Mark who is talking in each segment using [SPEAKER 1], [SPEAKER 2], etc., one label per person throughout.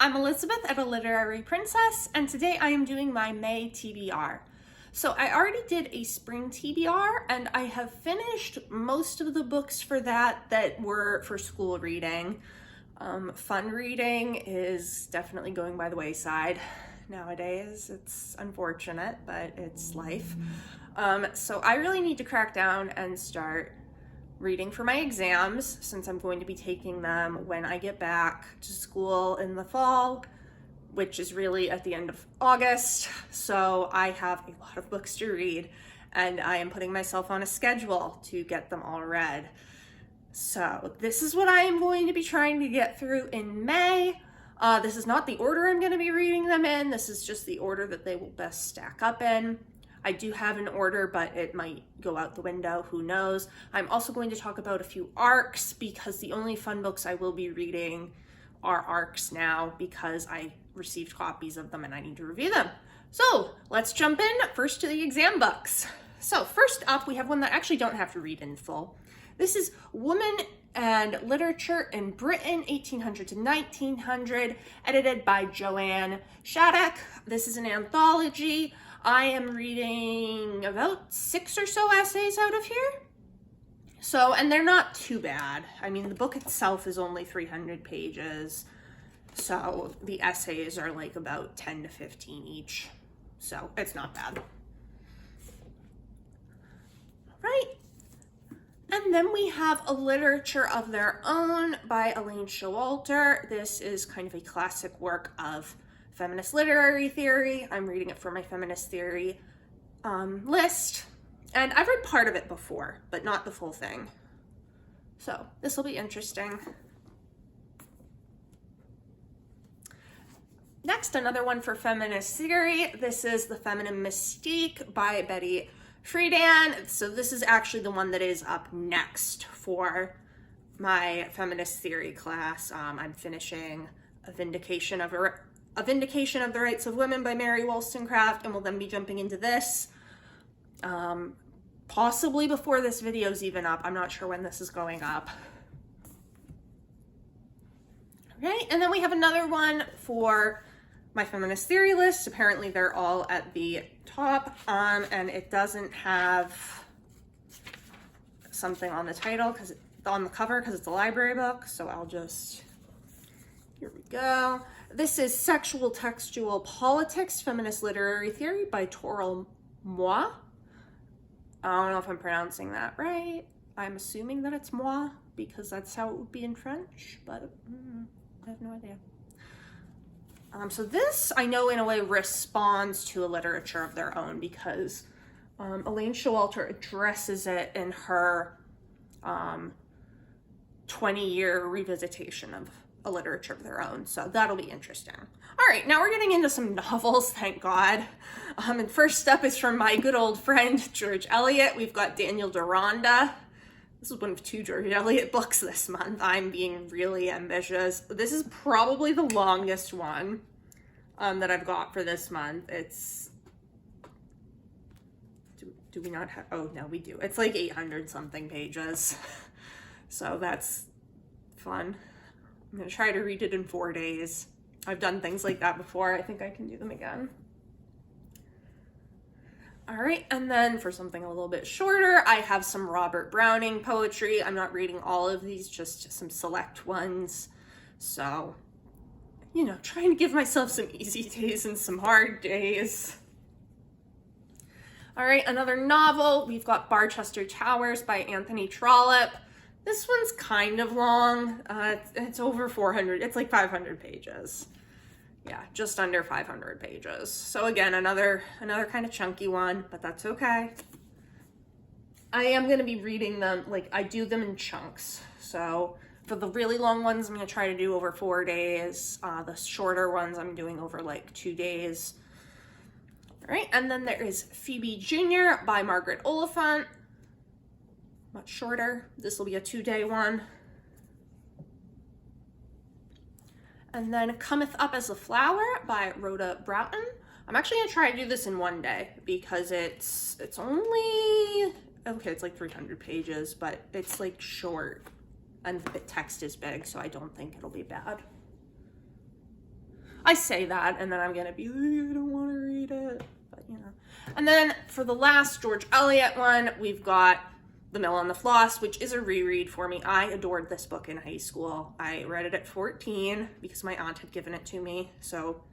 [SPEAKER 1] I'm Elizabeth at A Literary Princess, and today I am doing my May TBR. So I already did a spring TBR, and I have finished most of the books for that were for school reading. Fun reading is definitely going by the wayside nowadays. It's unfortunate, but it's life. So I really need to crack down and start reading for my exams, since I'm going to be taking them when I get back to school in the fall, which is really at the end of August. So I have a lot of books to read, and I am putting myself on a schedule to get them all read. So this is what I am going to be trying to get through in May. This is not the order I'm going to be reading them in. This is just the order that they will best stack up in. I do have an order, but it might go out the window, who knows. I'm also going to talk about a few arcs, because the only fun books I will be reading are arcs now, because I received copies of them and I need to review them. So let's jump in first to the exam books. So first up, we have one that I actually don't have to read in full. This is Women and Literature in Britain, 1800 to 1900, edited by Joanne Shattuck. This is an anthology. I am reading about 6 or so essays out of here. So, and they're not too bad. I mean, the book itself is only 300 pages. So the essays are like about 10 to 15 each. So it's not bad. Right. And then we have A Literature of Their Own by Elaine Showalter. This is kind of a classic work of feminist literary theory. I'm reading it for my feminist theory list. And I've read part of it before, but not the full thing. So this will be interesting. Next, another one for feminist theory. This is The Feminine Mystique by Betty Friedan. So this is actually the one that is up next for my feminist theory class. I'm finishing A Vindication of the Rights of Women by Mary Wollstonecraft, and we'll then be jumping into this. Possibly before this video's even up. I'm not sure when this is going up. Okay, and then we have another one for my feminist theory list. Apparently they're all at the top, and it doesn't have something on the title, on the cover, because it's a library book, so I'll just, here we go. This is Sexual Textual Politics, Feminist Literary Theory by Toril Moi. I don't know if I'm pronouncing that right. I'm assuming that it's moi, because that's how it would be in French, but I have no idea. So this, I know in a way, responds to A Literature of Their Own, because Elaine Showalter addresses it in her 20-year revisitation of A Literature of Their Own, so that'll be interesting. All right, now we're getting into some novels, thank God. And first up is from my good old friend, George Eliot. We've got Daniel Duranda. This is one of 2 George Eliot books this month. I'm being really ambitious. This is probably the longest one that I've got for this month. It's, do we not have, oh no, we do. It's like 800 something pages. So that's fun. I'm gonna try to read it in 4 days. I've done things like that before. I think I can do them again. All right, and then for something a little bit shorter, I have some Robert Browning poetry. I'm not reading all of these, just some select ones. So, you know, trying to give myself some easy days and some hard days. All right, another novel. We've got Barchester Towers by Anthony Trollope. This one's kind of long. It's over 400, it's like 500 pages. Yeah, just under 500 pages. So again, another kind of chunky one, but that's okay. I am gonna be reading them, like I do them in chunks. So for the really long ones, I'm gonna try to do over 4 days. The shorter ones I'm doing over like 2 days. All right, and then there is Phoebe Jr. by Margaret Oliphant. Much shorter. This will be a 2-day one. And then Cometh Up as a Flower by Rhoda Broughton. I'm actually gonna try to do this in 1 day, because it's only, okay, it's like 300 pages, but it's like short and the text is big, so I don't think it'll be bad. I say that, and then I'm gonna be like, I don't want to read it, but you know. And then for the last George Eliot one, we've got The Mill on the Floss, which is a reread for me. I adored this book in high school. I read it at 14 because my aunt had given it to me. So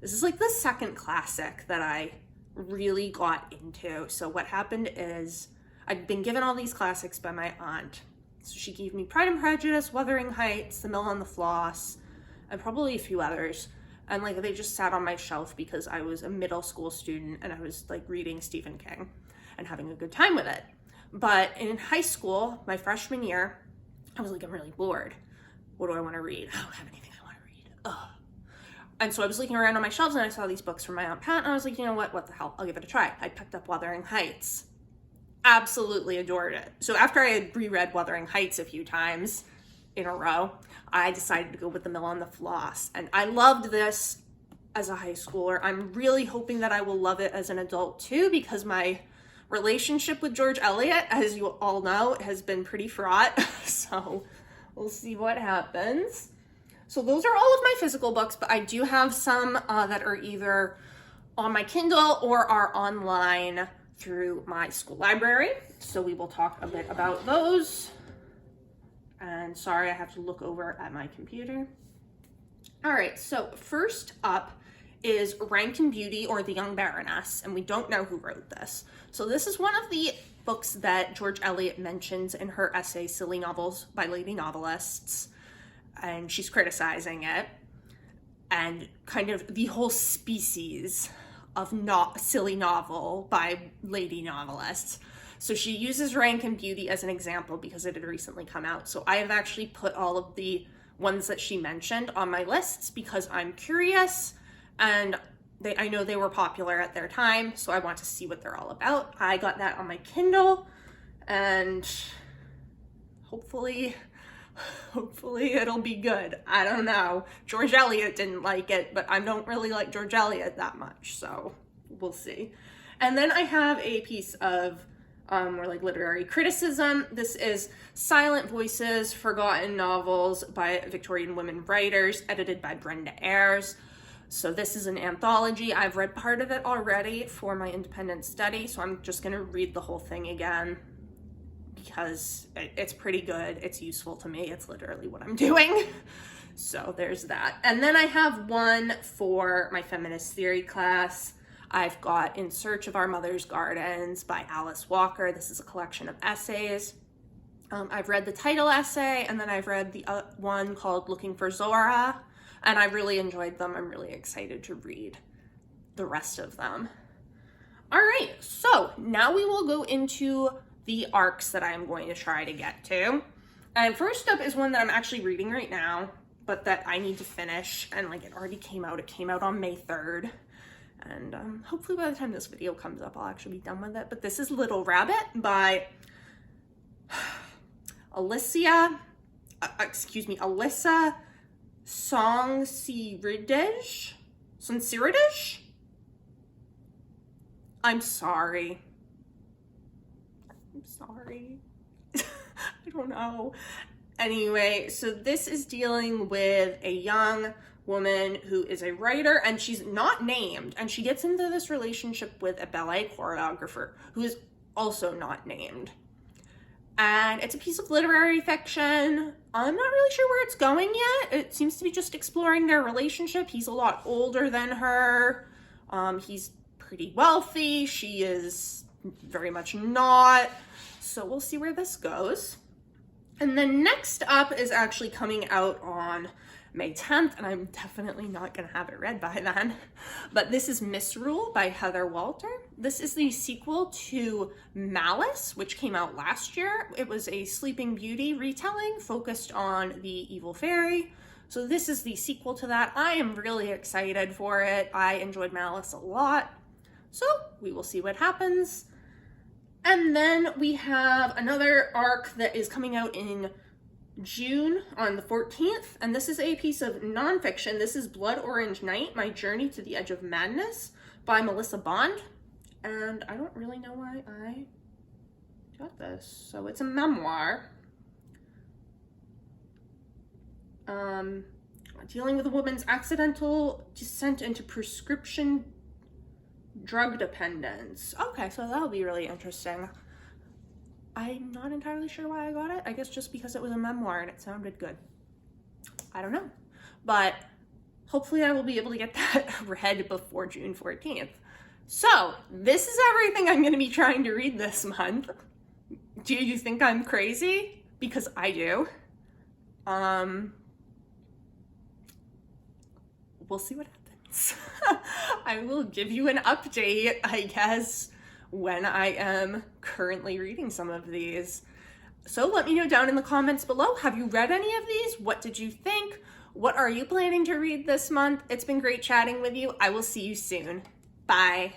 [SPEAKER 1] this is like the second classic that I really got into. So what happened is I'd been given all these classics by my aunt. So she gave me Pride and Prejudice, Wuthering Heights, The Mill on the Floss, and probably a few others. And like they just sat on my shelf because I was a middle school student and I was like reading Stephen King and having a good time with it. But in high school, my freshman year, I was like, I'm really bored. What do I want to read? I don't have anything I want to read. Ugh. And so I was looking around on my shelves and I saw these books from my Aunt Pat and I was like, you know what the hell? I'll give it a try. I picked up Wuthering Heights. Absolutely adored it. So after I had reread Wuthering Heights a few times in a row, I decided to go with The Mill on the Floss. And I loved this as a high schooler. I'm really hoping that I will love it as an adult too, because my relationship with George Eliot, as you all know, has been pretty fraught. So we'll see what happens. So those are all of my physical books, but I do have some that are either on my Kindle or are online through my school library. So we will talk a bit about those. And sorry, I have to look over at my computer. All right, so first up is Rank and Beauty, or The Young Baroness, and we don't know who wrote this. So this is one of the books that George Eliot mentions in her essay, Silly Novels by Lady Novelists, and she's criticizing it, and kind of the whole species of silly novel by lady novelists. So she uses Rank and Beauty as an example because it had recently come out. So I have actually put all of the ones that she mentioned on my lists because I'm curious, and I know they were popular at their time, so I want to see what they're all about. I got that on my Kindle, and hopefully it'll be good. I don't know. George Eliot didn't like it, but I don't really like George Eliot that much, so we'll see. And then I have a piece of more like literary criticism. This is Silent Voices, Forgotten Novels by Victorian Women Writers, edited by Brenda Ayres. So this is an anthology. I've read part of it already for my independent study, so I'm just gonna read the whole thing again because it's pretty good. It's useful to me. It's literally what I'm doing. So there's that. And then I have one for my feminist theory class. I've got In Search of Our Mother's Gardens by Alice Walker. This is a collection of essays. I've read the title essay, and then I've read the one called Looking for Zora, and I really enjoyed them. I'm really excited to read the rest of them. All right, so now we will go into the arcs that I'm going to try to get to. And first up is one that I'm actually reading right now, but that I need to finish, and like it already came out. It came out on May 3rd. And hopefully by the time this video comes up, I'll actually be done with it. But this is Little Rabbit by Alyssia Sonsiridej? I'm sorry. I don't know. Anyway, so this is dealing with a young woman who is a writer, and she's not named, and she gets into this relationship with a ballet choreographer who is also not named. And it's a piece of literary fiction. I'm not really sure where it's going yet. It seems to be just exploring their relationship. He's a lot older than her. He's pretty wealthy. She is very much not. So we'll see where this goes. And then next up is actually coming out on May 10th, and I'm definitely not going to have it read by then. But this is Misrule by Heather Walter. This is the sequel to Malice, which came out last year. It was a Sleeping Beauty retelling focused on the evil fairy. So this is the sequel to that. I am really excited for it. I enjoyed Malice a lot. So we will see what happens. And then we have another arc that is coming out in June on the 14th, and this is a piece of nonfiction. This is Blood Orange Night, My Journey to the Edge of Madness by Melissa Bond, and I don't really know why I got this. So it's a memoir. dealing with a woman's accidental descent into prescription drug dependence. Okay, so that'll be really interesting. I'm not entirely sure why I got it. I guess just because it was a memoir and it sounded good. I don't know. But hopefully I will be able to get that read before June 14th. So this is everything I'm going to be trying to read this month. Do you think I'm crazy? Because I do. We'll see what happens. I will give you an update, I guess, when I am currently reading some of these. So let me know down in the comments below. Have you read any of these? What did you think? What are you planning to read this month? It's been great chatting with you. I will see you soon. Bye.